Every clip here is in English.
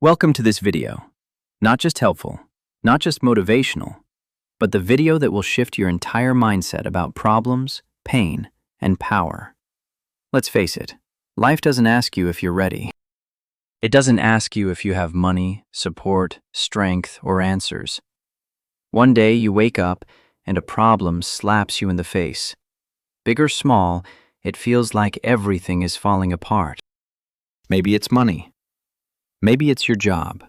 Welcome to this video. Not just helpful, not just motivational, but the video that will shift your entire mindset about problems, pain, and power. Let's face it, life doesn't ask you if you're ready. It doesn't ask you if you have money, support, strength, or answers. One day you wake up and a problem slaps you in the face. Big or small, it feels like everything is falling apart. Maybe it's money. Maybe it's your job.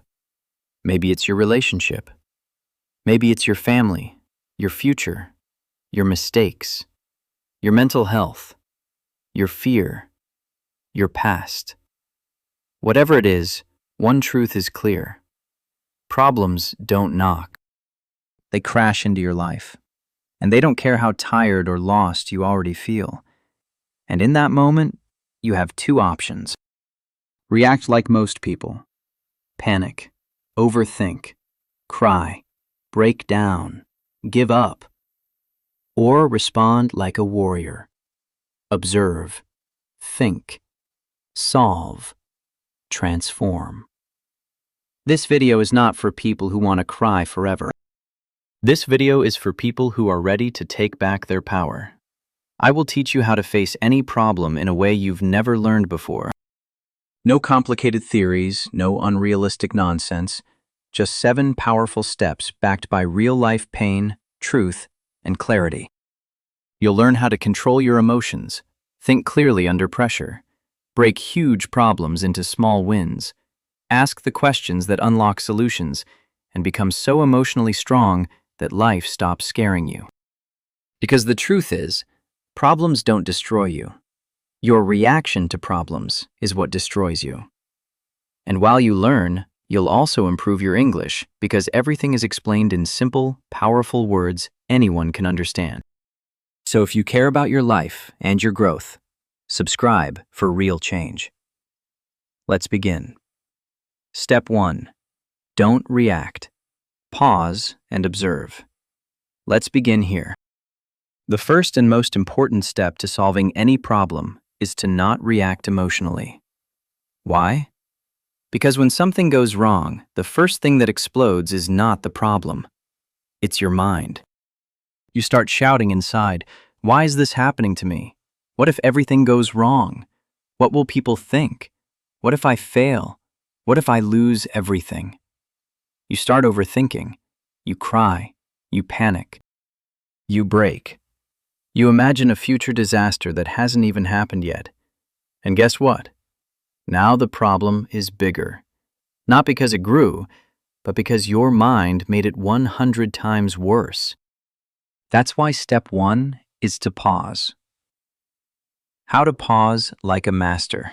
Maybe it's your relationship. Maybe it's your family, your future, your mistakes, your mental health, your fear, your past. Whatever it is, one truth is clear. Problems don't knock. They crash into your life. And they don't care how tired or lost you already feel. And in that moment, you have two options. React like most people. Panic, overthink, cry, break down, give up. Or respond like a warrior. Observe, think, solve, transform. This video is not for people who want to cry forever. This video is for people who are ready to take back their power. I will teach you how to face any problem in a way you've never learned before. No complicated theories, no unrealistic nonsense, just 7 powerful steps backed by real-life pain, truth, and clarity. You'll learn how to control your emotions, think clearly under pressure, break huge problems into small wins, ask the questions that unlock solutions, and become so emotionally strong that life stops scaring you. Because the truth is, problems don't destroy you. Your reaction to problems is what destroys you. And while you learn, you'll also improve your English because everything is explained in simple, powerful words anyone can understand. So if you care about your life and your growth, subscribe for real change. Let's begin. Step 1. Don't react. Pause and observe. Let's begin here. The first and most important step to solving any problem is to not react emotionally. Why? Because when something goes wrong, the first thing that explodes is not the problem. It's your mind. You start shouting inside, "Why is this happening to me? What if everything goes wrong? What will people think? What if I fail? What if I lose everything?" You start overthinking. You cry. You panic. You break. You imagine a future disaster that hasn't even happened yet. And guess what? Now the problem is bigger. Not because it grew, but because your mind made it 100 times worse. That's why step 1 is to pause. How to pause like a master.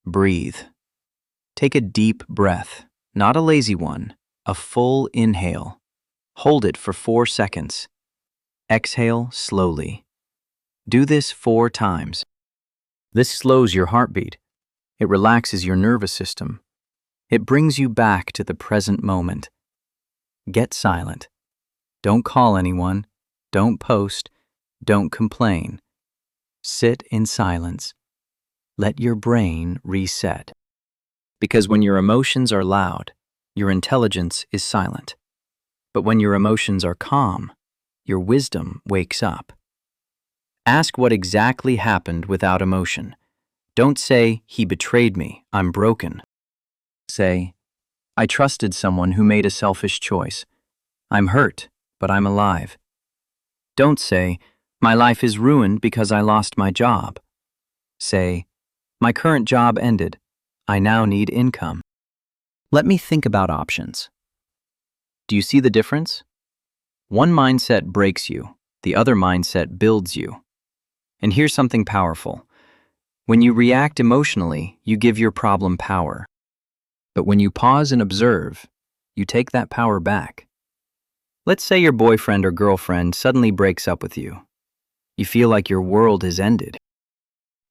Breathe. Take a deep breath, not a lazy one, a full inhale. Hold it for 4 seconds. Exhale slowly. Do this 4 times. This slows your heartbeat. It relaxes your nervous system. It brings you back to the present moment. Get silent. Don't call anyone. Don't post. Don't complain. Sit in silence. Let your brain reset. Because when your emotions are loud, your intelligence is silent. But when your emotions are calm, your wisdom wakes up. Ask what exactly happened without emotion. Don't say, "He betrayed me, I'm broken." Say, "I trusted someone who made a selfish choice. I'm hurt, but I'm alive." Don't say, "My life is ruined because I lost my job." Say, "My current job ended. I now need income." Let me think about options. Do you see the difference? One mindset breaks you, the other mindset builds you. And here's something powerful. When you react emotionally, you give your problem power. But when you pause and observe, you take that power back. Let's say your boyfriend or girlfriend suddenly breaks up with you. You feel like your world has ended.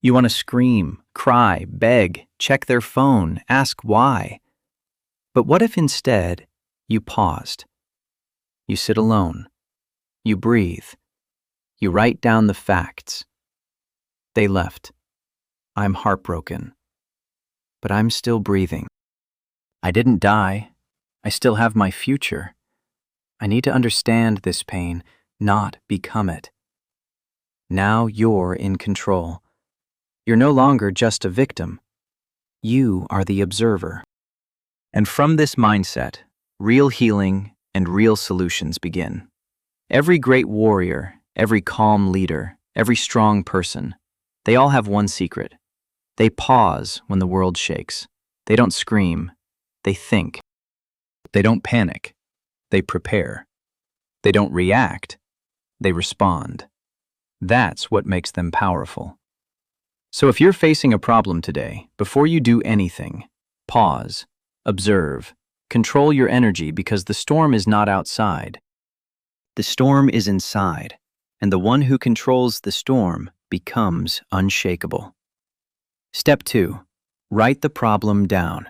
You want to scream, cry, beg, check their phone, ask why. But what if instead you paused? You sit alone. You breathe. You write down the facts. They left. I'm heartbroken. But I'm still breathing. I didn't die. I still have my future. I need to understand this pain, not become it. Now you're in control. You're no longer just a victim. You are the observer. And from this mindset, real healing and real solutions begin. Every great warrior, every calm leader, every strong person, they all have one secret. They pause when the world shakes. They don't scream. They think. They don't panic. They prepare. They don't react. They respond. That's what makes them powerful. So if you're facing a problem today, before you do anything, pause, observe, control your energy because the storm is not outside. The storm is inside, and the one who controls the storm becomes unshakable. Step 2. Write the problem down.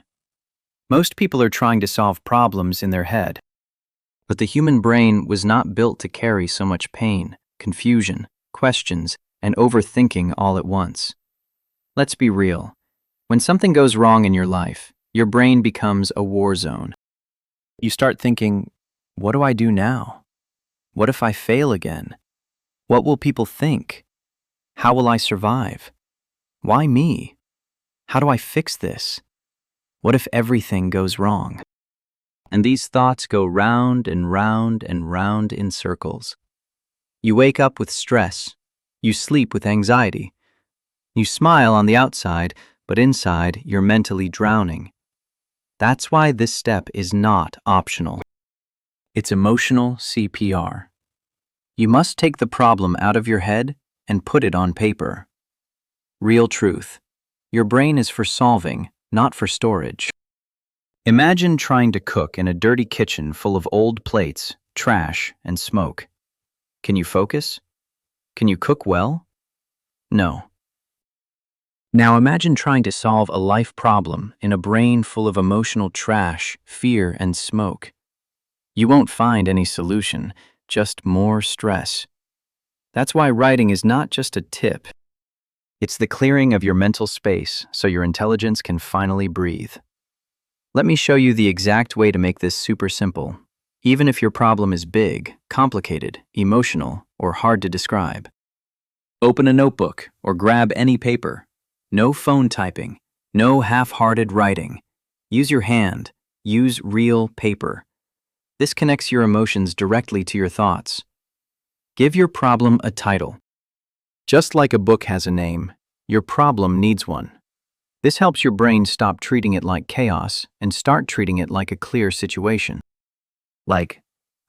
Most people are trying to solve problems in their head, but the human brain was not built to carry so much pain, confusion, questions, and overthinking all at once. Let's be real. When something goes wrong in your life, your brain becomes a war zone. You start thinking, what do I do now? What if I fail again? What will people think? How will I survive? Why me? How do I fix this? What if everything goes wrong? And these thoughts go round and round and round in circles. You wake up with stress. You sleep with anxiety. You smile on the outside, but inside you're mentally drowning. That's why this step is not optional. It's emotional CPR. You must take the problem out of your head and put it on paper. Real truth. Your brain is for solving, not for storage. Imagine trying to cook in a dirty kitchen full of old plates, trash, and smoke. Can you focus? Can you cook well? No. Now imagine trying to solve a life problem in a brain full of emotional trash, fear, and smoke. You won't find any solution, just more stress. That's why writing is not just a tip. It's the clearing of your mental space so your intelligence can finally breathe. Let me show you the exact way to make this super simple, even if your problem is big, complicated, emotional, or hard to describe. Open a notebook or grab any paper. No phone typing, no half-hearted writing. Use your hand, use real paper. This connects your emotions directly to your thoughts. Give your problem a title. Just like a book has a name, your problem needs one. This helps your brain stop treating it like chaos and start treating it like a clear situation. Like,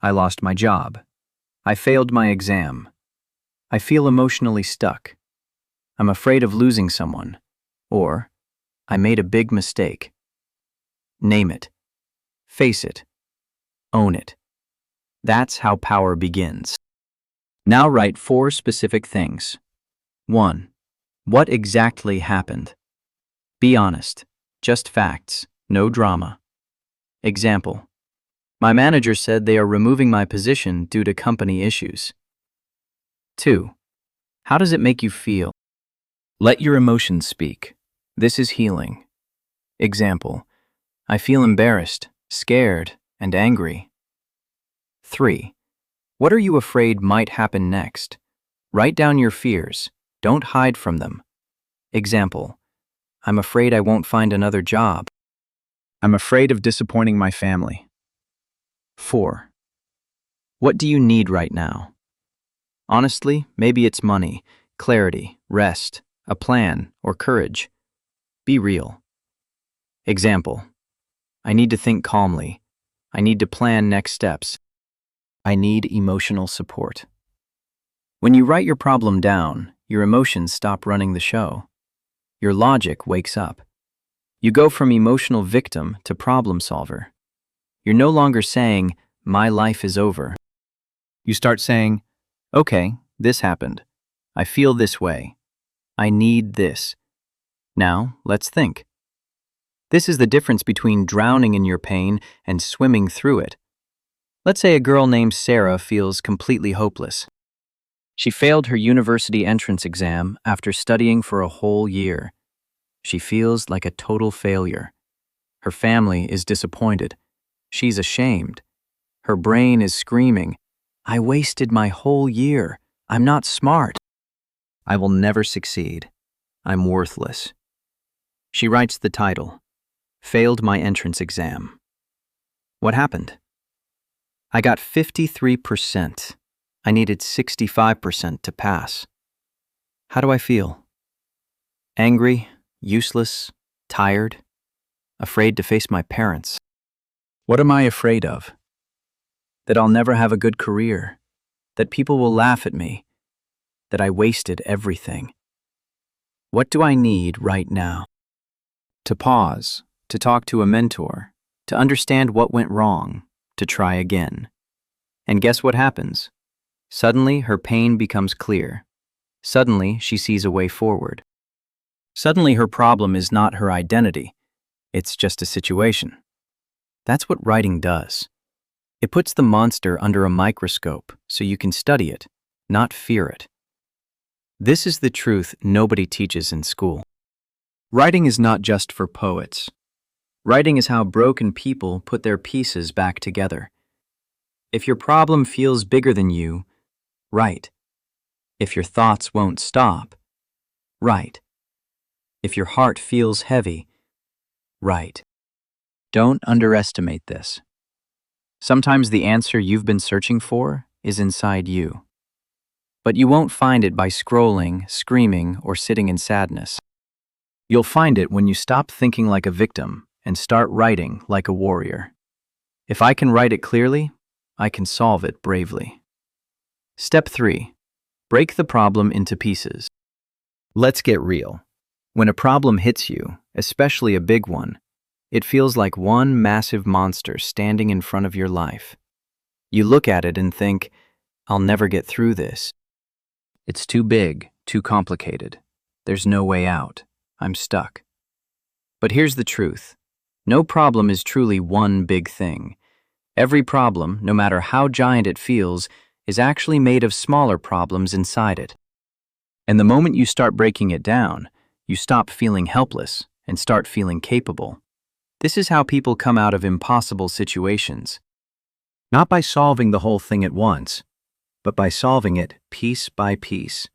I lost my job. I failed my exam. I feel emotionally stuck. I'm afraid of losing someone. Or, I made a big mistake. Name it. Face it. Own it. That's how power begins. Now write 4 specific things. 1. What exactly happened? Be honest. Just facts. No drama. Example. My manager said they are removing my position due to company issues. 2. How does it make you feel? Let your emotions speak. This is healing. Example. I feel embarrassed, scared, and angry. 3. What are you afraid might happen next? Write down your fears. Don't hide from them. Example. I'm afraid I won't find another job. I'm afraid of disappointing my family. 4. What do you need right now? Honestly, maybe it's money, clarity, rest, a plan, or courage. Be real. Example. I need to think calmly. I need to plan next steps. I need emotional support. When you write your problem down, your emotions stop running the show. Your logic wakes up. You go from emotional victim to problem solver. You're no longer saying, my life is over. You start saying, okay, this happened. I feel this way. I need this. Now, let's think. This is the difference between drowning in your pain and swimming through it. Let's say a girl named Sarah feels completely hopeless. She failed her university entrance exam after studying for a whole year. She feels like a total failure. Her family is disappointed. She's ashamed. Her brain is screaming, I wasted my whole year. I'm not smart. I will never succeed. I'm worthless. She writes the title, Failed My Entrance Exam. What happened? I got 53%. I needed 65% to pass. How do I feel? Angry, useless, tired, afraid to face my parents. What am I afraid of? That I'll never have a good career, that people will laugh at me, that I wasted everything. What do I need right now? To pause, to talk to a mentor, to understand what went wrong, to try again. And guess what happens? Suddenly, her pain becomes clear. Suddenly, she sees a way forward. Suddenly, her problem is not her identity. It's just a situation. That's what writing does. It puts the monster under a microscope so you can study it, not fear it. This is the truth nobody teaches in school. Writing is not just for poets. Writing is how broken people put their pieces back together. If your problem feels bigger than you, write. If your thoughts won't stop, write. If your heart feels heavy, write. Don't underestimate this. Sometimes the answer you've been searching for is inside you. But you won't find it by scrolling, screaming, or sitting in sadness. You'll find it when you stop thinking like a victim and start writing like a warrior. If I can write it clearly, I can solve it bravely. Step 3. Break the problem into pieces. Let's get real. When a problem hits you, especially a big one, it feels like one massive monster standing in front of your life. You look at it and think, I'll never get through this. It's too big, too complicated. There's no way out. I'm stuck. But here's the truth. No problem is truly one big thing. Every problem, no matter how giant it feels, is actually made of smaller problems inside it. And the moment you start breaking it down, you stop feeling helpless and start feeling capable. This is how people come out of impossible situations. Not by solving the whole thing at once, but by solving it piece by piece.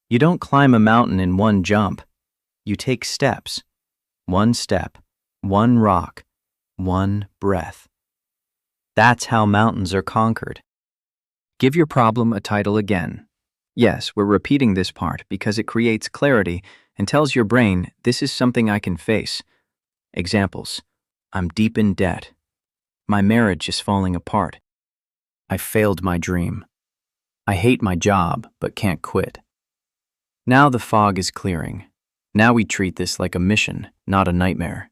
You don't climb a mountain in one jump. You take steps. One step, one rock, one breath. That's how mountains are conquered. Give your problem a title again. Yes, we're repeating this part because it creates clarity and tells your brain this is something I can face. Examples. I'm deep in debt. My marriage is falling apart. I failed my dream. I hate my job but can't quit. Now the fog is clearing. Now we treat this like a mission, not a nightmare.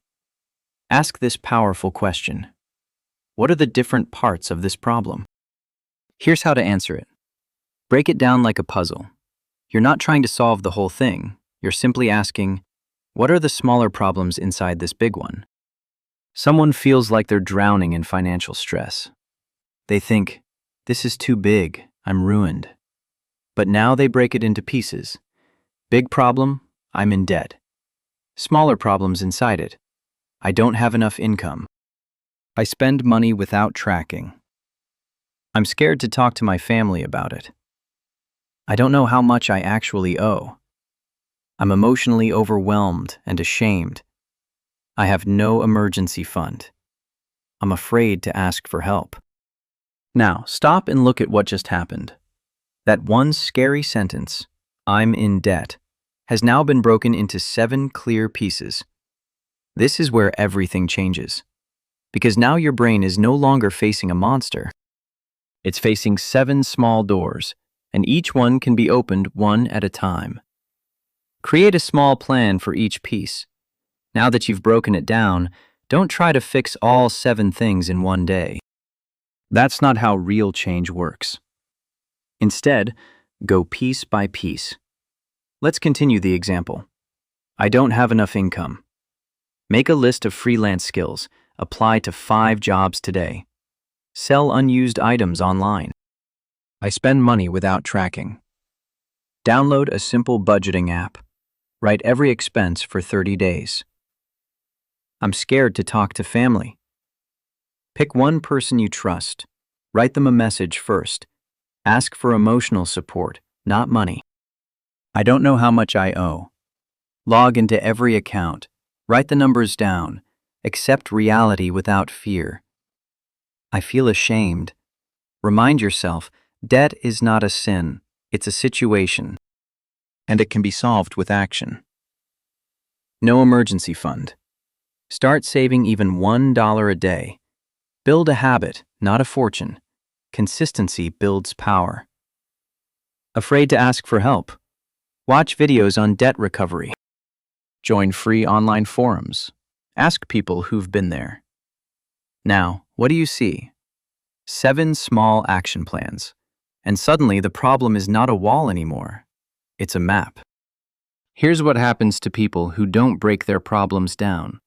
Ask this powerful question. What are the different parts of this problem? Here's how to answer it. Break it down like a puzzle. You're not trying to solve the whole thing. You're simply asking, what are the smaller problems inside this big one? Someone feels like they're drowning in financial stress. They think, this is too big, I'm ruined. But now they break it into pieces. Big problem, I'm in debt. Smaller problems inside it. I don't have enough income. I spend money without tracking. I'm scared to talk to my family about it. I don't know how much I actually owe. I'm emotionally overwhelmed and ashamed. I have no emergency fund. I'm afraid to ask for help. Now, stop and look at what just happened. That one scary sentence, I'm in debt, has now been broken into 7 clear pieces. This is where everything changes. Because now your brain is no longer facing a monster. It's facing 7 small doors, and each one can be opened one at a time. Create a small plan for each piece. Now that you've broken it down, don't try to fix all 7 things in one day. That's not how real change works. Instead, go piece by piece. Let's continue the example. I don't have enough income. Make a list of freelance skills. Apply to 5 jobs today. Sell unused items online. I spend money without tracking. Download a simple budgeting app. Write every expense for 30 days. I'm scared to talk to family. Pick one person you trust. Write them a message first. Ask for emotional support, not money. I don't know how much I owe. Log into every account. Write the numbers down. Accept reality without fear. I feel ashamed. Remind yourself, debt is not a sin, it's a situation, and it can be solved with action. No emergency fund. Start saving even $1 a day. Build a habit, not a fortune. Consistency builds power. Afraid to ask for help? Watch videos on debt recovery. Join free online forums. Ask people who've been there. Now, what do you see? 7 small action plans. And suddenly the problem is not a wall anymore. It's a map. Here's what happens to people who don't break their problems down.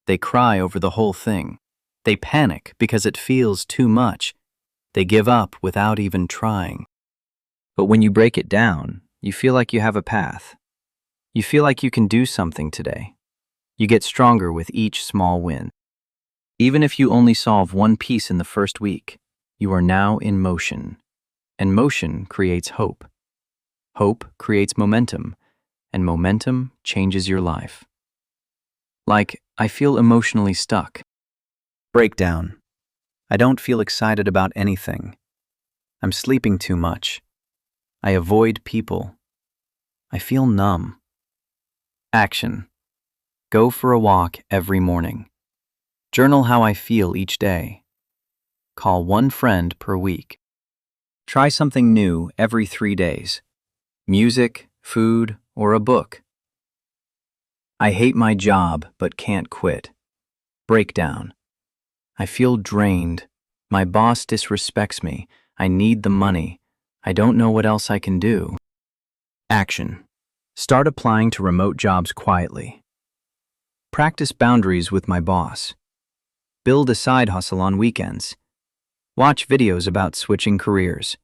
They cry over the whole thing. They panic because it feels too much. They give up without even trying. But when you break it down, you feel like you have a path. You feel like you can do something today. You get stronger with each small win. Even if you only solve one piece in the first week, you are now in motion. And motion creates hope. Hope creates momentum, and momentum changes your life. Like, I feel emotionally stuck. Breakdown. I don't feel excited about anything. I'm sleeping too much. I avoid people. I feel numb. Action. Go for a walk every morning. Journal how I feel each day. Call one friend per week. Try something new every 3 days. Music, food, or a book. I hate my job but can't quit. Breakdown. I feel drained. My boss disrespects me. I need the money. I don't know what else I can do. Action. Start applying to remote jobs quietly. Practice boundaries with my boss. Build a side hustle on weekends. Watch videos about switching careers.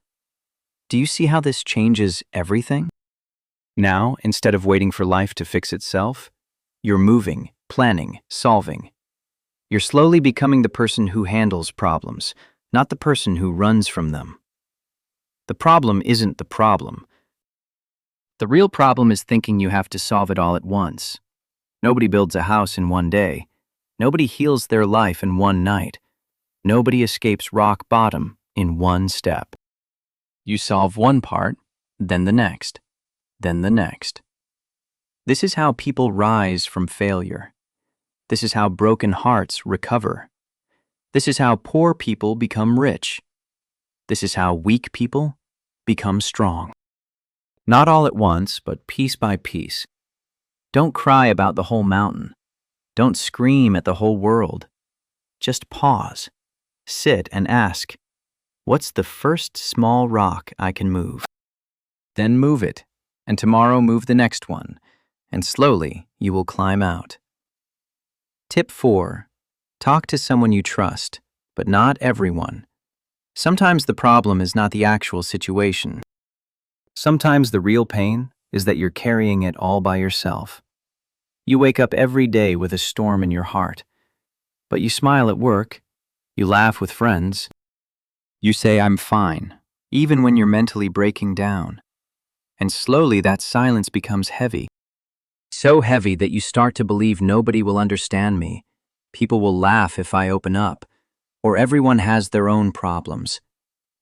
Do you see how this changes everything? Now, instead of waiting for life to fix itself, you're moving, planning, solving. You're slowly becoming the person who handles problems, not the person who runs from them. The problem isn't the problem. The real problem is thinking you have to solve it all at once. Nobody builds a house in one day. Nobody heals their life in one night. Nobody escapes rock bottom in one step. You solve one part, then the next, then the next. This is how people rise from failure. This is how broken hearts recover. This is how poor people become rich. This is how weak people become strong. Not all at once, but piece by piece. Don't cry about the whole mountain. Don't scream at the whole world. Just pause, sit and ask, what's the first small rock I can move? Then move it, and tomorrow move the next one, and slowly you will climb out. Tip 4. Talk to someone you trust, but not everyone. Sometimes the problem is not the actual situation. Sometimes the real pain is that you're carrying it all by yourself. You wake up every day with a storm in your heart, but you smile at work, you laugh with friends, you say, I'm fine, even when you're mentally breaking down. And slowly that silence becomes heavy. So heavy that you start to believe nobody will understand me, people will laugh if I open up, or everyone has their own problems.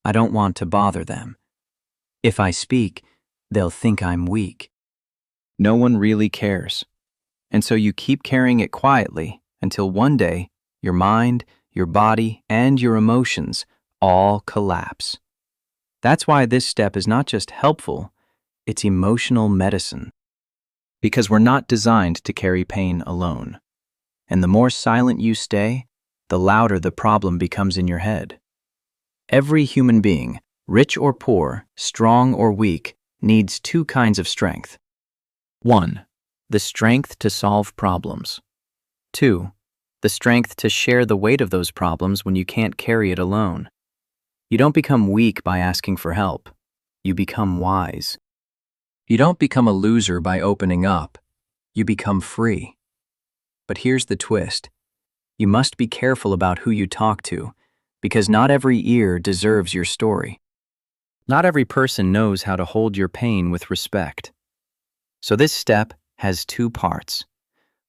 I don't want to bother them. If I speak, they'll think I'm weak. No one really cares. And so you keep carrying it quietly until one day, your mind, your body, and your emotions all collapse. That's why this step is not just helpful, it's emotional medicine. Because we're not designed to carry pain alone. And the more silent you stay, the louder the problem becomes in your head. Every human being, rich or poor, strong or weak, needs 2 kinds of strength. 1. The strength to solve problems. 2. The strength to share the weight of those problems when you can't carry it alone. You don't become weak by asking for help. You become wise. You don't become a loser by opening up. You become free. But here's the twist. You must be careful about who you talk to, because not every ear deserves your story. Not every person knows how to hold your pain with respect. So this step has two parts.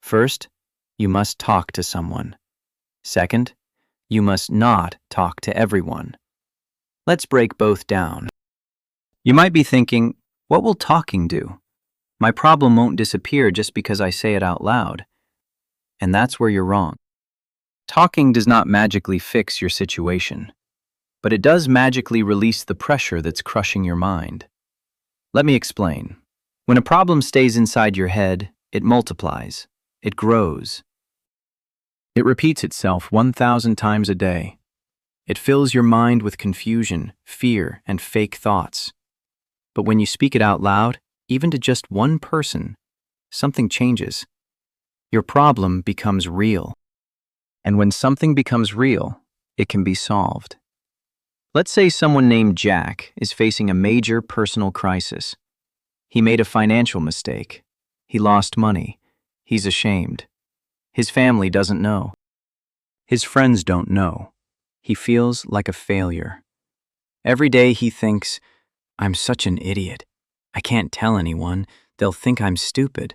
First, you must talk to someone. Second, you must not talk to everyone. Let's break both down. You might be thinking, what will talking do? My problem won't disappear just because I say it out loud. And that's where you're wrong. Talking does not magically fix your situation, but it does magically release the pressure that's crushing your mind. Let me explain. When a problem stays inside your head, it multiplies, it grows. It repeats itself 1,000 times a day. It fills your mind with confusion, fear, and fake thoughts. But when you speak it out loud, even to just one person, something changes. Your problem becomes real. And when something becomes real, it can be solved. Let's say someone named Jack is facing a major personal crisis. He made a financial mistake. He lost money. He's ashamed. His family doesn't know. His friends don't know. He feels like a failure. Every day he thinks, I'm such an idiot. I can't tell anyone. They'll think I'm stupid.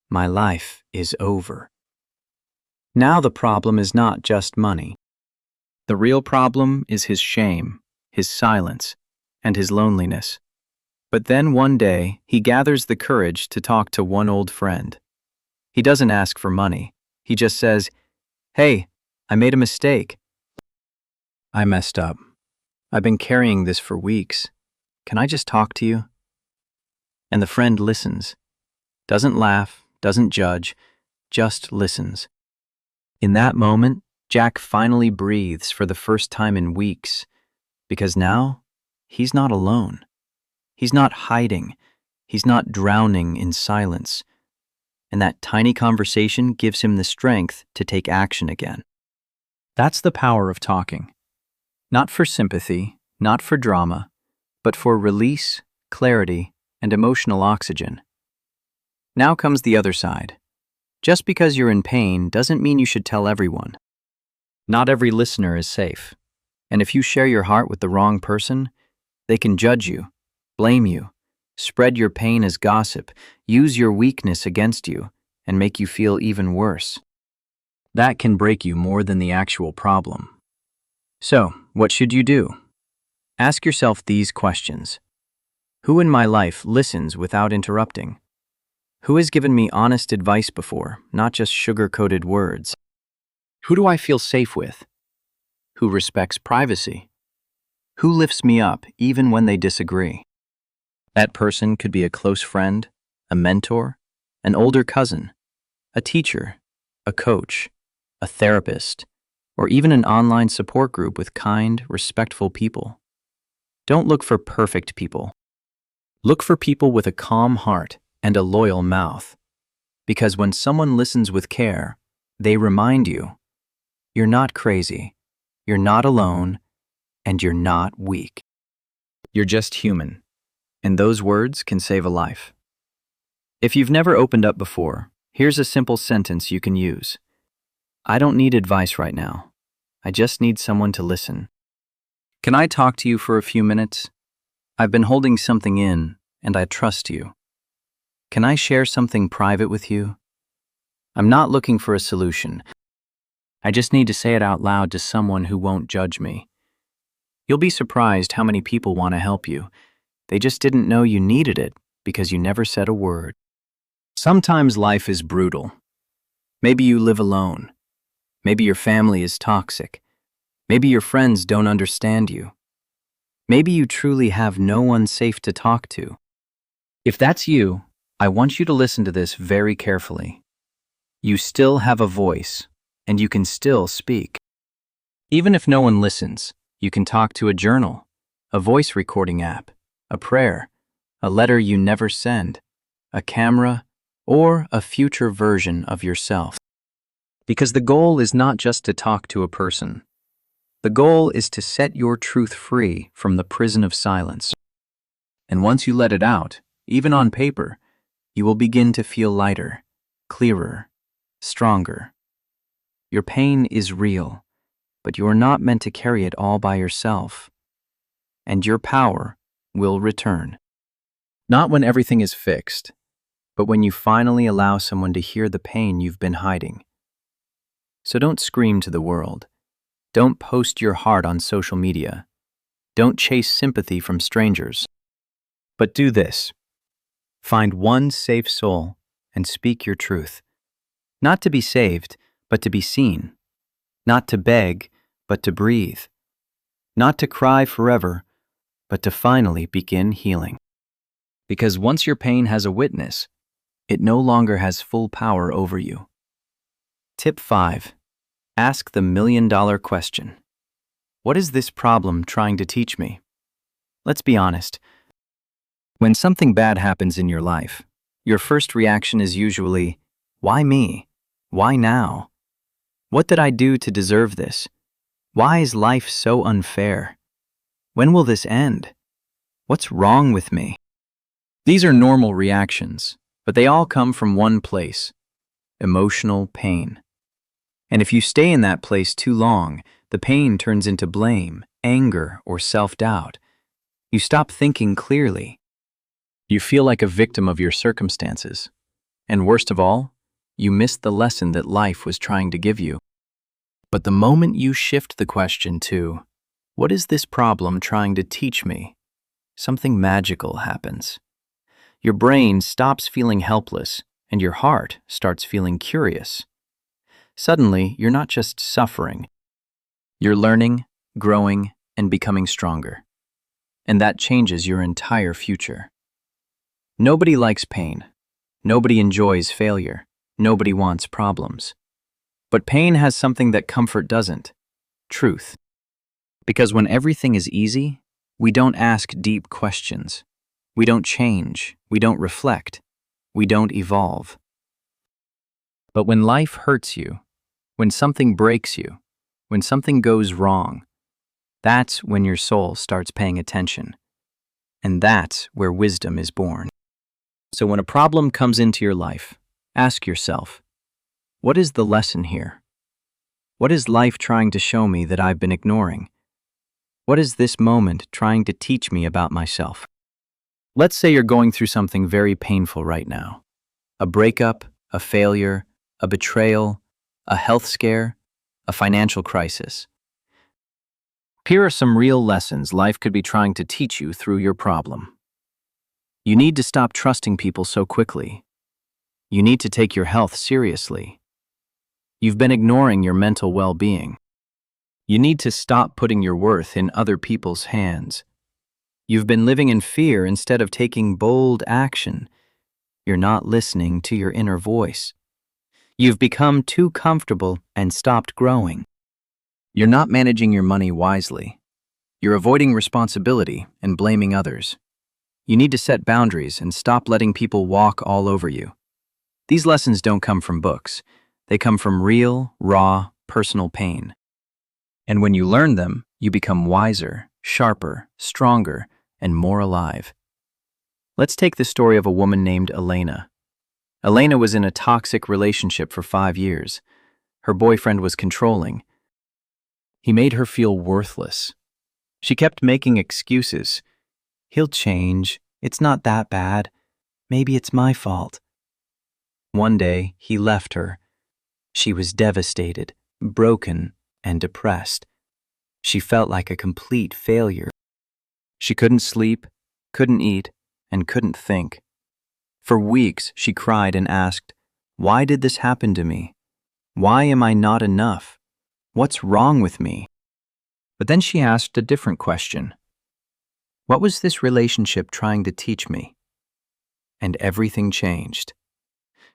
My life is over. Now the problem is not just money. The real problem is his shame, his silence, and his loneliness. But then one day, he gathers the courage to talk to one old friend. He doesn't ask for money. He just says, Hey, I made a mistake. I messed up. I've been carrying this for weeks. Can I just talk to you? And the friend listens. Doesn't laugh, doesn't judge, just listens. In that moment, Jack finally breathes for the first time in weeks, because now he's not alone. He's not hiding. He's not drowning in silence. And that tiny conversation gives him the strength to take action again. That's the power of talking. Not for sympathy, not for drama, but for release, clarity, and emotional oxygen. Now comes the other side. Just because you're in pain doesn't mean you should tell everyone. Not every listener is safe. And if you share your heart with the wrong person, they can judge you, blame you, spread your pain as gossip, use your weakness against you, and make you feel even worse. That can break you more than the actual problem. So, what should you do? Ask yourself these questions. Who in my life listens without interrupting? Who has given me honest advice before, not just sugar-coated words? Who do I feel safe with? Who respects privacy? Who lifts me up even when they disagree? That person could be a close friend, a mentor, an older cousin, a teacher, a coach, a therapist, or even an online support group with kind, respectful people. Don't look for perfect people. Look for people with a calm heart and a loyal mouth. Because when someone listens with care, they remind you, you're not crazy, you're not alone, and you're not weak. You're just human, and those words can save a life. If you've never opened up before, here's a simple sentence you can use. I don't need advice right now. I just need someone to listen. Can I talk to you for a few minutes? I've been holding something in, and I trust you. Can I share something private with you? I'm not looking for a solution. I just need to say it out loud to someone who won't judge me. You'll be surprised how many people want to help you. They just didn't know you needed it because you never said a word. Sometimes life is brutal. Maybe you live alone. Maybe your family is toxic. Maybe your friends don't understand you. Maybe you truly have no one safe to talk to. If that's you, I want you to listen to this very carefully. You still have a voice, and you can still speak. Even if no one listens, you can talk to a journal, a voice recording app, a prayer, a letter you never send, a camera, or a future version of yourself. Because the goal is not just to talk to a person. The goal is to set your truth free from the prison of silence. And once you let it out, even on paper, you will begin to feel lighter, clearer, stronger. Your pain is real, but you are not meant to carry it all by yourself. And your power will return. Not when everything is fixed, but when you finally allow someone to hear the pain you've been hiding. So don't scream to the world. Don't post your heart on social media. Don't chase sympathy from strangers. But do this. Find one safe soul and speak your truth. Not to be saved, but to be seen. Not to beg, but to breathe. Not to cry forever, but to finally begin healing. Because once your pain has a witness, it no longer has full power over you. Tip 5. Ask the million-dollar question. What is this problem trying to teach me? Let's be honest. When something bad happens in your life, your first reaction is usually, why me? Why now? What did I do to deserve this? Why is life so unfair? When will this end? What's wrong with me? These are normal reactions, but they all come from one place: emotional pain. And if you stay in that place too long, the pain turns into blame, anger, or self-doubt. You stop thinking clearly. You feel like a victim of your circumstances. And worst of all, you miss the lesson that life was trying to give you. But the moment you shift the question to, what is this problem trying to teach me? Something magical happens. Your brain stops feeling helpless, and your heart starts feeling curious. Suddenly, you're not just suffering. You're learning, growing, and becoming stronger. And that changes your entire future. Nobody likes pain. Nobody enjoys failure. Nobody wants problems. But pain has something that comfort doesn't: truth. Because when everything is easy, we don't ask deep questions. We don't change. We don't reflect. We don't evolve. But when life hurts you, when something breaks you, when something goes wrong, that's when your soul starts paying attention. And that's where wisdom is born. So when a problem comes into your life, ask yourself, what is the lesson here? What is life trying to show me that I've been ignoring? What is this moment trying to teach me about myself? Let's say you're going through something very painful right now. A breakup, a failure, a betrayal, a health scare, a financial crisis. Here are some real lessons life could be trying to teach you through your problem. You need to stop trusting people so quickly. You need to take your health seriously. You've been ignoring your mental well-being. You need to stop putting your worth in other people's hands. You've been living in fear instead of taking bold action. You're not listening to your inner voice. You've become too comfortable and stopped growing. You're not managing your money wisely. You're avoiding responsibility and blaming others. You need to set boundaries and stop letting people walk all over you. These lessons don't come from books. They come from real, raw, personal pain. And when you learn them, you become wiser, sharper, stronger, and more alive. Let's take the story of a woman named Elena. Elena was in a toxic relationship for 5 years. Her boyfriend was controlling. He made her feel worthless. She kept making excuses. He'll change. It's not that bad. Maybe it's my fault. One day, he left her. She was devastated, broken, and depressed. She felt like a complete failure. She couldn't sleep, couldn't eat, and couldn't think. For weeks, she cried and asked, "Why did this happen to me? Why am I not enough? What's wrong with me?" But then she asked a different question. What was this relationship trying to teach me? And everything changed.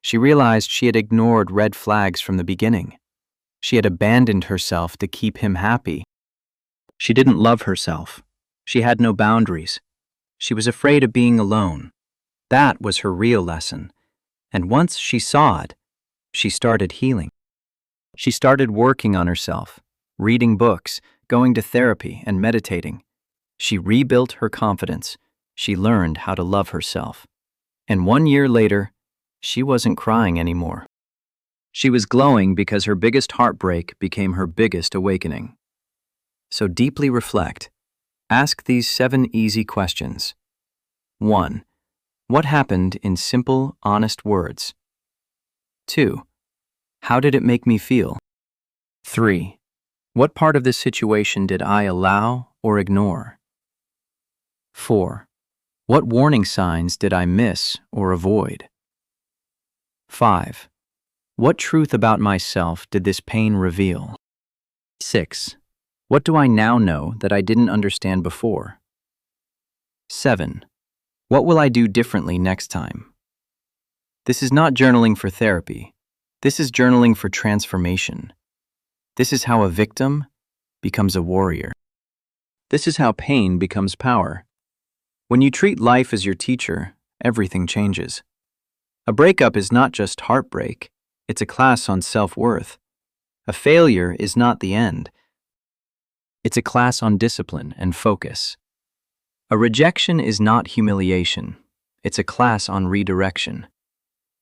She realized she had ignored red flags from the beginning. She had abandoned herself to keep him happy. She didn't love herself. She had no boundaries. She was afraid of being alone. That was her real lesson. And once she saw it, she started healing. She started working on herself, reading books, going to therapy, and meditating. She rebuilt her confidence. She learned how to love herself. And 1 year later, she wasn't crying anymore. She was glowing because her biggest heartbreak became her biggest awakening. So deeply reflect. Ask these 7 easy questions. 1. What happened in simple, honest words? 2. How did it make me feel? 3. What part of this situation did I allow or ignore? 4. What warning signs did I miss or avoid? 5. What truth about myself did this pain reveal? 6. What do I now know that I didn't understand before? 7. What will I do differently next time? This is not journaling for therapy. This is journaling for transformation. This is how a victim becomes a warrior. This is how pain becomes power. When you treat life as your teacher, everything changes. A breakup is not just heartbreak, it's a class on self-worth. A failure is not the end. It's a class on discipline and focus. A rejection is not humiliation. It's a class on redirection.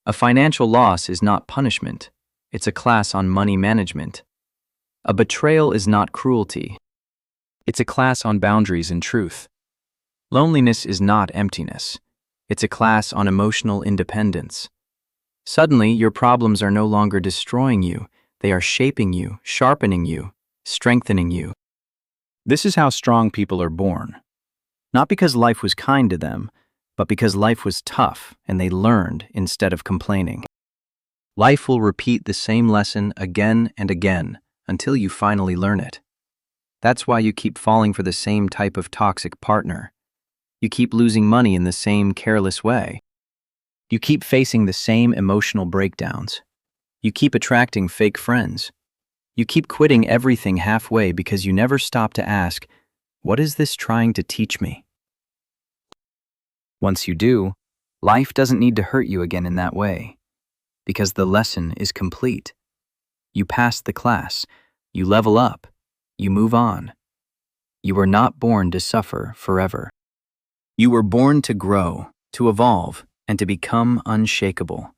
A financial loss is not punishment. It's a class on money management. A betrayal is not cruelty. It's a class on boundaries and truth. Loneliness is not emptiness. It's a class on emotional independence. Suddenly, your problems are no longer destroying you. They are shaping you, sharpening you, strengthening you. This is how strong people are born. Not because life was kind to them, but because life was tough and they learned instead of complaining. Life will repeat the same lesson again and again until you finally learn it. That's why you keep falling for the same type of toxic partner. You keep losing money in the same careless way. You keep facing the same emotional breakdowns. You keep attracting fake friends. You keep quitting everything halfway because you never stop to ask, what is this trying to teach me? Once you do, life doesn't need to hurt you again in that way, because the lesson is complete. You pass the class, you level up, you move on. You were not born to suffer forever. You were born to grow, to evolve, and to become unshakable.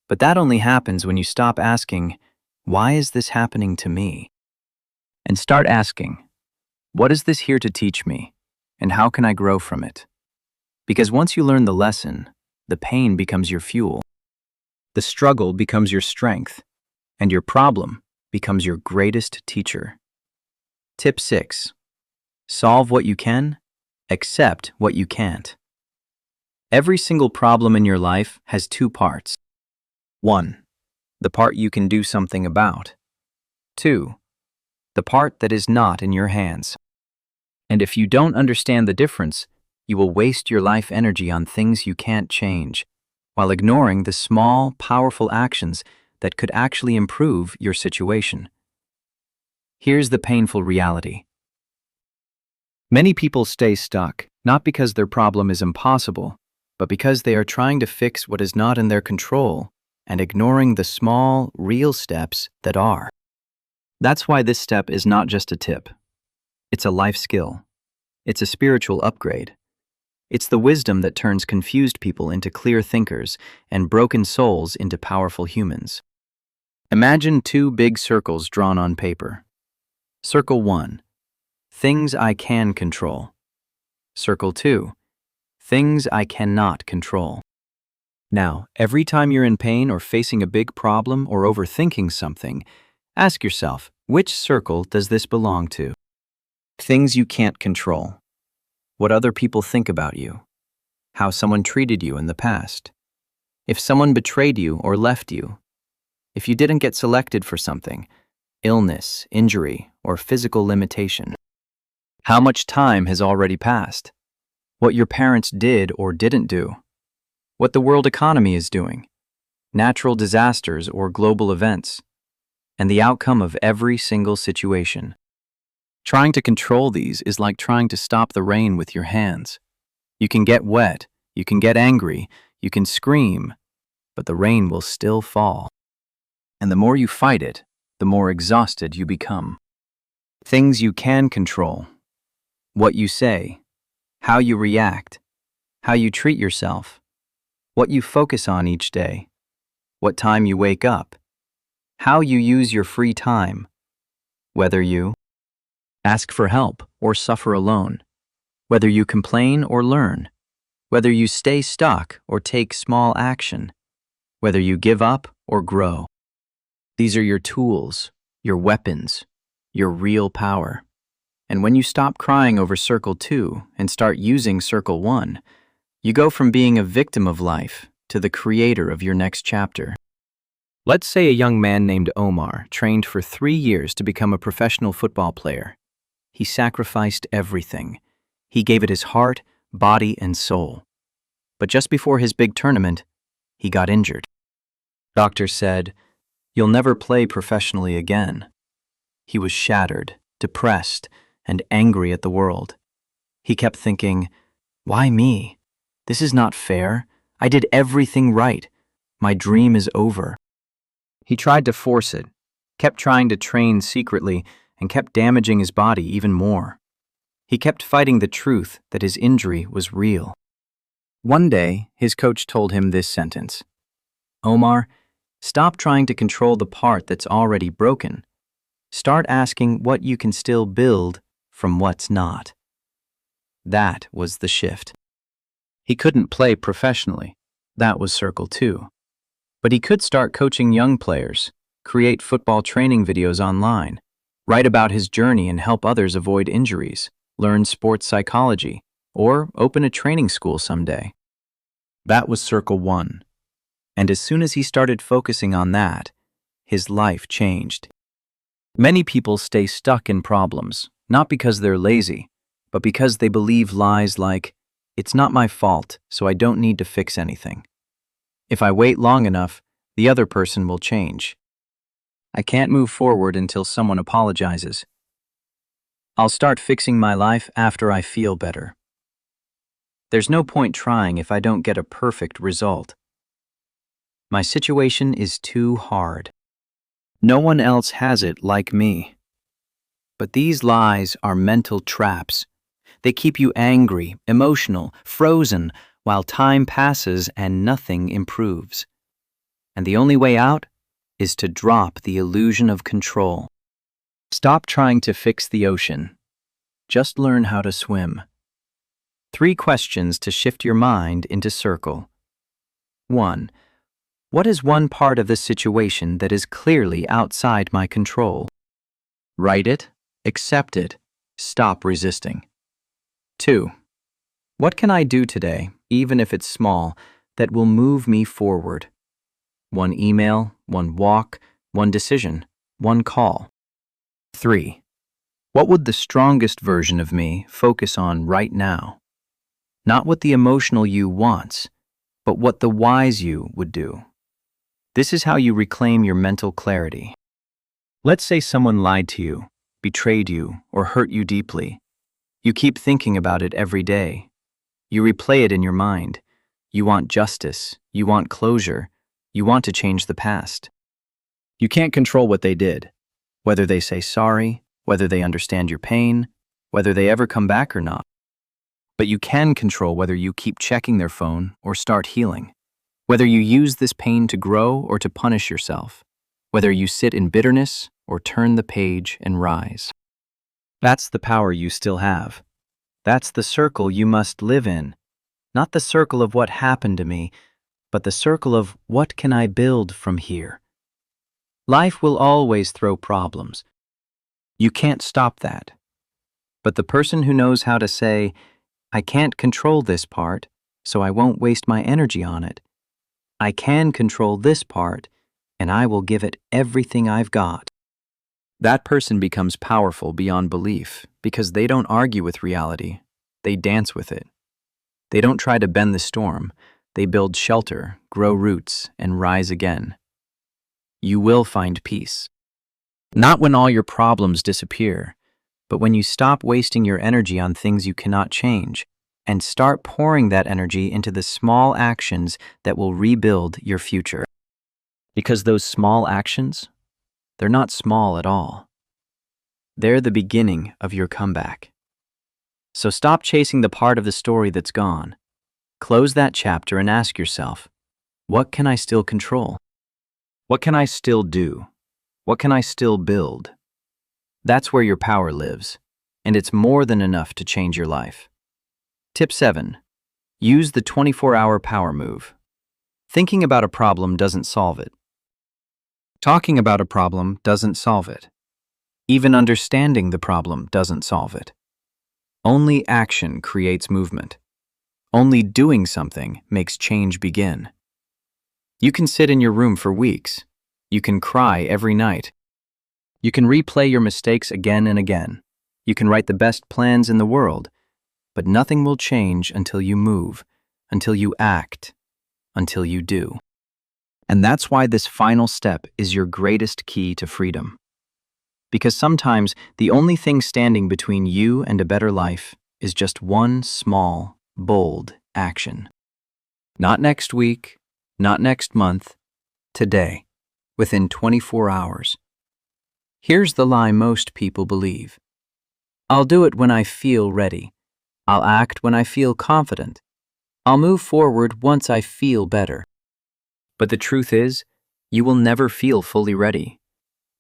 But that only happens when you stop asking, why is this happening to me? And start asking, what is this here to teach me, and how can I grow from it? Because once you learn the lesson, the pain becomes your fuel, the struggle becomes your strength, and your problem becomes your greatest teacher. Tip 6. Solve what you can, accept what you can't. Every single problem in your life has 2 parts. 1. The part you can do something about. 2. The part that is not in your hands. And if you don't understand the difference, you will waste your life energy on things you can't change, while ignoring the small, powerful actions that could actually improve your situation. Here's the painful reality. Many people stay stuck, not because their problem is impossible, but because they are trying to fix what is not in their control and ignoring the small, real steps that are. That's why this step is not just a tip. It's a life skill. It's a spiritual upgrade. It's the wisdom that turns confused people into clear thinkers and broken souls into powerful humans. Imagine 2 big circles drawn on paper. Circle 1. Things I can control. Circle 2. Things I cannot control. Now, every time you're in pain or facing a big problem or overthinking something, ask yourself, which circle does this belong to? Things you can't control. What other people think about you. How someone treated you in the past. If someone betrayed you or left you. If you didn't get selected for something, illness, injury, or physical limitation. How much time has already passed? What your parents did or didn't do. What the world economy is doing. Natural disasters or global events. And the outcome of every single situation. Trying to control these is like trying to stop the rain with your hands. You can get wet, you can get angry, you can scream, but the rain will still fall. And the more you fight it, the more exhausted you become. Things you can control. What you say, how you react, how you treat yourself, what you focus on each day, what time you wake up, how you use your free time, whether you ask for help or suffer alone, whether you complain or learn, whether you stay stuck or take small action, whether you give up or grow. These are your tools, your weapons, your real power. And when you stop crying over Circle 2 and start using Circle 1, you go from being a victim of life to the creator of your next chapter. Let's say a young man named Omar trained for 3 years to become a professional football player. He sacrificed everything. He gave it his heart, body, and soul. But just before his big tournament, he got injured. Doctors said, "You'll never play professionally again." He was shattered, depressed, and angry at the world. He kept thinking, "Why me? This is not fair. I did everything right. My dream is over." He tried to force it, kept trying to train secretly, and kept damaging his body even more. He kept fighting the truth that his injury was real. One day, his coach told him this sentence: "Omar, stop trying to control the part that's already broken. Start asking what you can still build from what's not." That was the shift. He couldn't play professionally. That was Circle 2. But he could start coaching young players, create football training videos online, write about his journey and help others avoid injuries, learn sports psychology, or open a training school someday. That was Circle 1. And as soon as he started focusing on that, his life changed. Many people stay stuck in problems, not because they're lazy, but because they believe lies like, "It's not my fault, so I don't need to fix anything. If I wait long enough, the other person will change. I can't move forward until someone apologizes. I'll start fixing my life after I feel better. There's no point trying if I don't get a perfect result. My situation is too hard. No one else has it like me." But these lies are mental traps. They keep you angry, emotional, frozen, while time passes and nothing improves. And the only way out is to drop the illusion of control. Stop trying to fix the ocean. Just learn how to swim. 3 questions to shift your mind into Circle. 1. What is one part of the situation that is clearly outside my control? Write it, accept it, stop resisting. 2. What can I do today, even if it's small, that will move me forward? 1 email, 1 walk, 1 decision, 1 call. 3. What would the strongest version of me focus on right now? Not what the emotional you wants, but what the wise you would do. This is how you reclaim your mental clarity. Let's say someone lied to you, betrayed you, or hurt you deeply. You keep thinking about it every day. You replay it in your mind. You want justice. You want closure. You want to change the past. You can't control what they did, whether they say sorry, whether they understand your pain, whether they ever come back or not. But you can control whether you keep checking their phone or start healing, whether you use this pain to grow or to punish yourself, whether you sit in bitterness or turn the page and rise. That's the power you still have. That's the circle you must live in. Not the circle of what happened to me, but the circle of what can I build from here. Life will always throw problems. You can't stop that. But the person who knows how to say, "I can't control this part, so I won't waste my energy on it. I can control this part, and I will give it everything I've got." That person becomes powerful beyond belief because they don't argue with reality, they dance with it. They don't try to bend the storm, they build shelter, grow roots, and rise again. You will find peace. Not when all your problems disappear, but when you stop wasting your energy on things you cannot change and start pouring that energy into the small actions that will rebuild your future. Because those small actions, they're not small at all. They're the beginning of your comeback. So stop chasing the part of the story that's gone. Close that chapter and ask yourself, what can I still control? What can I still do? What can I still build? That's where your power lives, and it's more than enough to change your life. Tip 7. Use the 24-hour power move. Thinking about a problem doesn't solve it. Talking about a problem doesn't solve it. Even understanding the problem doesn't solve it. Only action creates movement. Only doing something makes change begin. You can sit in your room for weeks. You can cry every night. You can replay your mistakes again and again. You can write the best plans in the world, but nothing will change until you move, until you act, until you do. And that's why this final step is your greatest key to freedom. Because sometimes the only thing standing between you and a better life is just one small, bold action. Not next week, not next month, today, within 24 hours. Here's the lie most people believe. I'll do it when I feel ready. I'll act when I feel confident. I'll move forward once I feel better. But the truth is, you will never feel fully ready.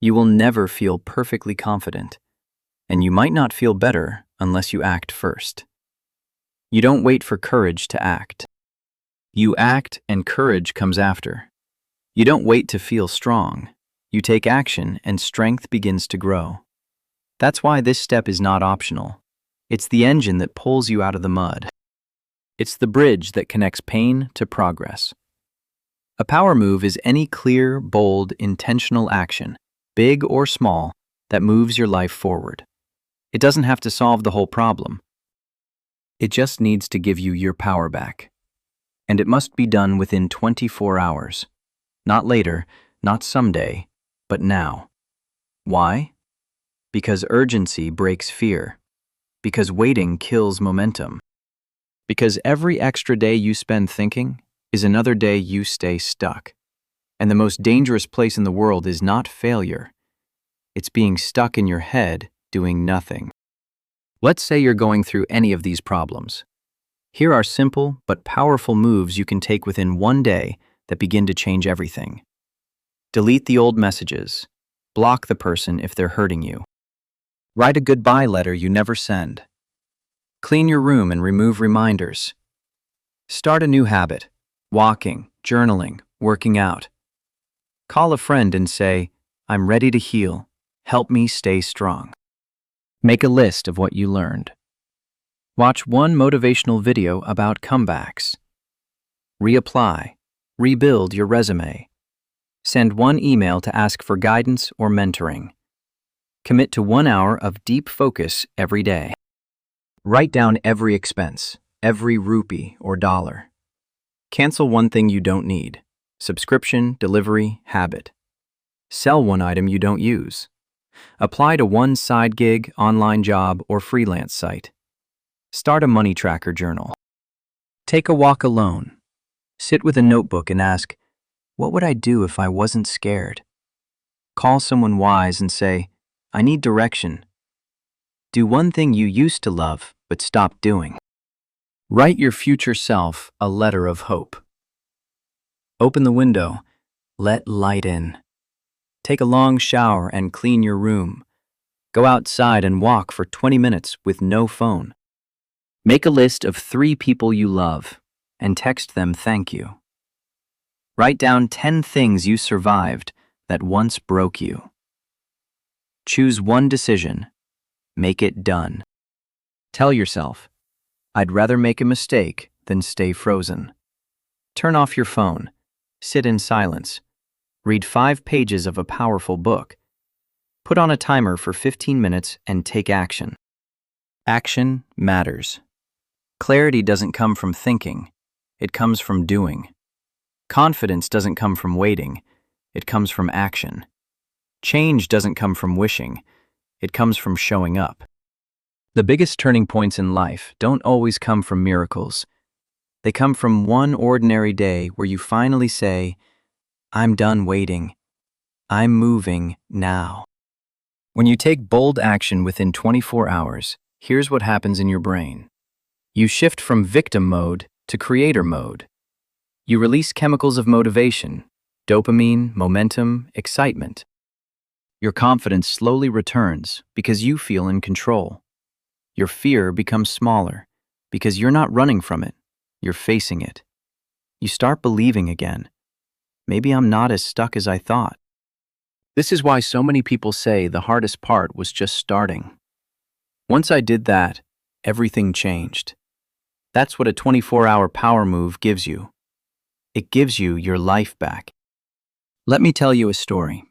You will never feel perfectly confident. And you might not feel better unless you act first. You don't wait for courage to act. You act and courage comes after. You don't wait to feel strong. You take action and strength begins to grow. That's why this step is not optional. It's the engine that pulls you out of the mud. It's the bridge that connects pain to progress. A power move is any clear, bold, intentional action, big or small, that moves your life forward. It doesn't have to solve the whole problem. It just needs to give you your power back. And it must be done within 24 hours. Not later, not someday, but now. Why? Because urgency breaks fear. Because waiting kills momentum. Because every extra day you spend thinking is another day you stay stuck. And the most dangerous place in the world is not failure. It's being stuck in your head doing nothing. Let's say you're going through any of these problems. Here are simple but powerful moves you can take within one day that begin to change everything. Delete the old messages. Block the person if they're hurting you. Write a goodbye letter you never send. Clean your room and remove reminders. Start a new habit: walking, journaling, working out. Call a friend and say, "I'm ready to heal. Help me stay strong." Make a list of what you learned. Watch one motivational video about comebacks. Reapply. Rebuild your resume. Send one email to ask for guidance or mentoring. Commit to 1 hour of deep focus every day. Write down every expense, every rupee or dollar. Cancel one thing you don't need: subscription, delivery, habit. Sell one item you don't use. Apply to one side gig, online job, or freelance site. Start a money tracker journal. Take a walk alone. Sit with a notebook and ask, what would I do if I wasn't scared? Call someone wise and say, I need direction. Do one thing you used to love but stopped doing. Write your future self a letter of hope. Open the window. Let light in. Take a long shower and clean your room. Go outside and walk for 20 minutes with no phone. Make a list of 3 people you love and text them thank you. Write down 10 things you survived that once broke you. Choose one decision. Make it done. Tell yourself, I'd rather make a mistake than stay frozen. Turn off your phone. Sit in silence. Read 5 pages of a powerful book. Put on a timer for 15 minutes and take action. Action matters. Clarity doesn't come from thinking. It comes from doing. Confidence doesn't come from waiting. It comes from action. Change doesn't come from wishing. It comes from showing up. The biggest turning points in life don't always come from miracles. They come from one ordinary day where you finally say, I'm done waiting. I'm moving now. When you take bold action within 24 hours, here's what happens in your brain. You shift from victim mode to creator mode. You release chemicals of motivation, dopamine, momentum, excitement. Your confidence slowly returns because you feel in control. Your fear becomes smaller because you're not running from it, you're facing it. You start believing again. Maybe I'm not as stuck as I thought. This is why so many people say the hardest part was just starting. Once I did that, everything changed. That's what a 24-hour power move gives you. It gives you your life back. Let me tell you a story.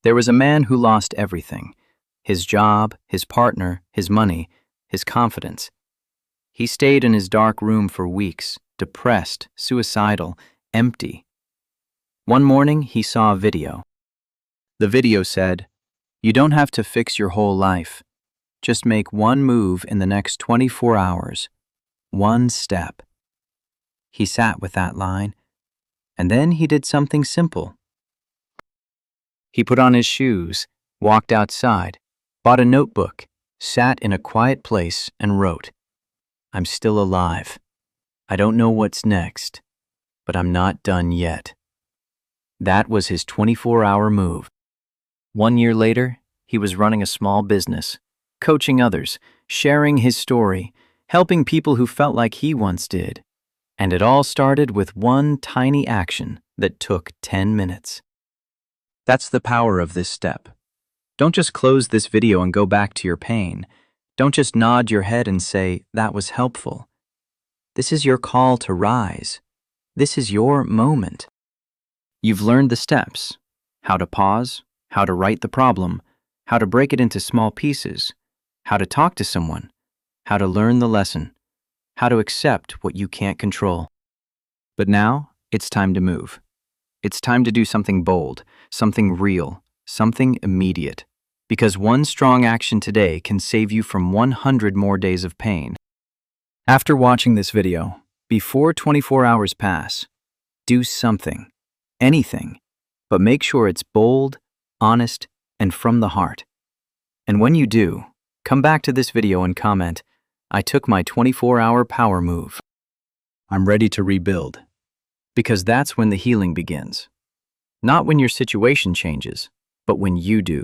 There was a man who lost everything: his job, his partner, his money, his confidence. He stayed in his dark room for weeks, depressed, suicidal, empty. One morning, he saw a video. The video said, "You don't have to fix your whole life. Just make one move in the next 24 hours. One step." He sat with that line, and then he did something simple. He put on his shoes, walked outside, bought a notebook, sat in a quiet place and wrote, "I'm still alive. I don't know what's next, but I'm not done yet." That was his 24-hour move. 1 year later, he was running a small business, coaching others, sharing his story, helping people who felt like he once did. And it all started with one tiny action that took 10 minutes. That's the power of this step. Don't just close this video and go back to your pain. Don't just nod your head and say, "That was helpful." This is your call to rise. This is your moment. You've learned the steps: how to pause, how to write the problem, how to break it into small pieces, how to talk to someone, how to learn the lesson, how to accept what you can't control. But now, it's time to move. It's time to do something bold, something real, something immediate. Because one strong action today can save you from 100 more days of pain. After watching this video, before 24 hours pass, do something, anything, but make sure it's bold, honest, and from the heart. And when you do, come back to this video and comment, "I took my 24-hour power move. I'm ready to rebuild." Because that's when the healing begins. Not when your situation changes, but when you do.